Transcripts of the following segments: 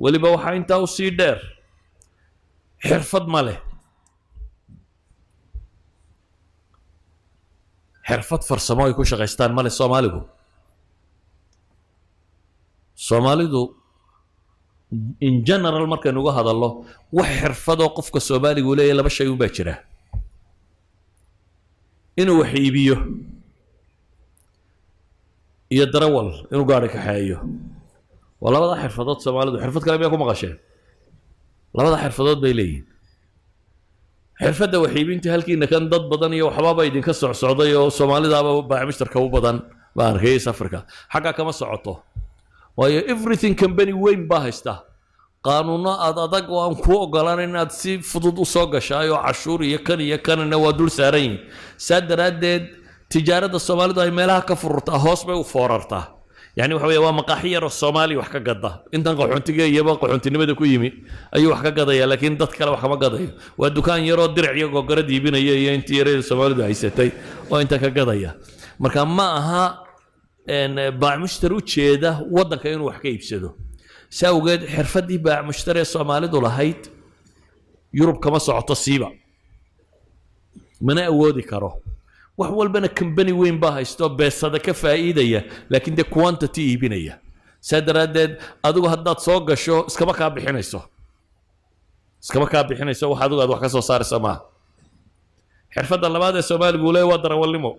weliba waxaa intaa u sii dheer xirfad ma leh xirfad farsamo ay ku shaqaystaan ma leh soomaalidu in general markaynu uga hadallo wax xirfadoo qofka soomaaligu leeyahay laba shay unbaa jira inuu wax iibiyo iyo darawal inuu gaari kaxeeyo waa labada xirfadood soomaalidu xirfad kale miyaa ku maqasheen labada xirfadood bay leeyihiin xirfadda wax iibinta halkiina kan dad badan iyo waxbaaba idinka socsocday oo soomaalidaaba baacmishtarka u badan baan arkayay safarka xaggaa kama socoto waayo everything company weyn baa haysta qaanuuno adag oo aan kuu ogolaanan inaad si fudud u soo gashaay oo cashuur iyo kanina waa dul saaran yihiin saa daraaddeed tijaaradda soomaalidu ay meelaha ka fururtaa hoos bay u foorartaa يعني waxa weeye waa maqaaxi yar oo Soomaali wax ka gada intan qaxoontiga iyo qaxoontinimada ku yimi ayuu wax ka gadaya laakiin dad kale wax kama gadayo waa dukaan yar oo dirac iyo gogora diibinaya iyo intii yareed Soomaalidu haysatay oo inta ka gadaya marka ma aha in baac mushtari u jeeda wadanka inuu wax ka iibsado saawgeed xirfadii baac mushtari Soomaalidu lahayd Yurub kama socoto siiba mana awoodi karo wax walbana company weyn baa haysto beesada ka faa'iidaya laakiin de quantity iibinaya sadaradeed adigu haddaad soo gasho iskaba ka bixinayso wax adigu aad wax ka soo saarayso ma xirfadda labaad ee Soomaaligu leeyahay waa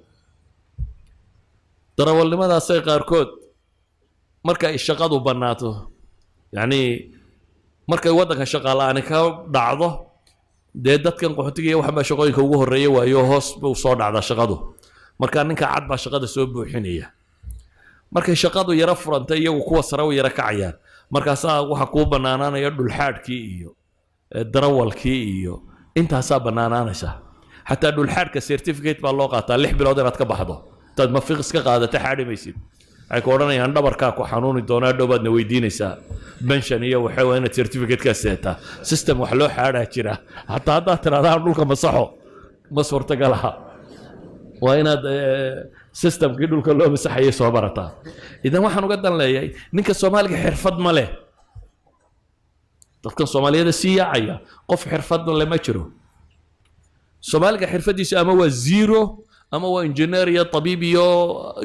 darawalnimadaas ay qaarkood marka ay shaqadu banaato yani markay wadanka shaqa la'aan ka dhacdo dee dadkan qaxootiga waxa ma shaqooyinka ugu horeeyay waayo hoos buu soo dhacda shaqadu marka ninka cad baa shaqada soo buuxinaya markay shaqadu yara furantay iyagu kuwa sare u yara kacayaan markaas waxa ku banaanaanaya dhulxaadkii iyo darawalkii iyo intaas banaanaanaysa hatta dhulxaadka certificate baa loo qaataa 6 bilood inaad ka baxdo tad ma fiqs ka qaadata xaadimaysid ay ku oranayaan dhabarka ku xanuuni doona dhowbaadna weydiinaysaa pension iyo waxa weyn certificate ka seeta system wax loo xaaraa jira hatta hadda tiraadaan dhulka masaxo ma suurtagalaha waa inaad systemkii dhulka loo masaxayo soo barataa idan waxaan uga dan leeyahay ninka Soomaaliga xirfad ma leh dadka Soomaaliyada siyaacaya qof xirfad leh ma jiro Soomaaliga xirfadiisa ama waa zero ama waa engineer iyo tabiib iyo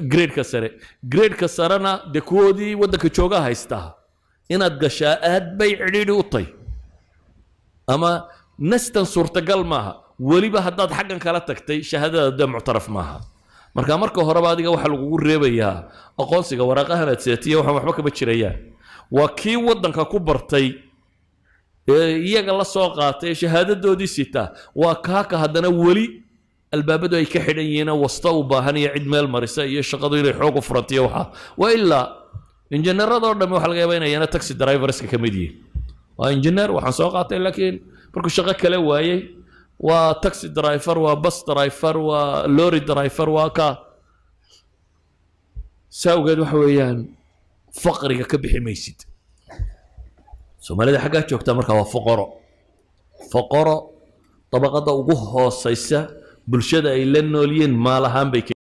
grade ka sarana de koodii wadanka jooga haysta inaad gashaa aad bay cidhiidhi u tay ama nastan suurtagal maaha weliba haddaad xaggan kala tagtay shahaadada muctaraf maaha marka horeba adiga waxa lagu reebayaa aqoonsiga waraaqahan aad seetiyo waxba kama jirayaan waa kii wadanka ku bartay iyaga la soo qaatay shahaadadoodii sita waa kaaka haddana weli albaabadu ay ka xidhan yihiin wasta u baahan iyo cid meel marisa iyo shaqadu inay xoog u furantiyo waxa waa ilaa injineerada oo dhan waxa laga yaabaa inay taxi drivers ka mid yihiin waa injineer waxaan soo qaatay laakiin markuu shaqo kale waayay waa taxi driver waa bus driver waa lorry driver waa ka saawgeed waxa weeyaan faqriga ka bixi maysid Soomaalida xagga joogta marka waa faqaro tabaqada ugu hooseysa bulshada ay la nooliyeen maal ahaan bay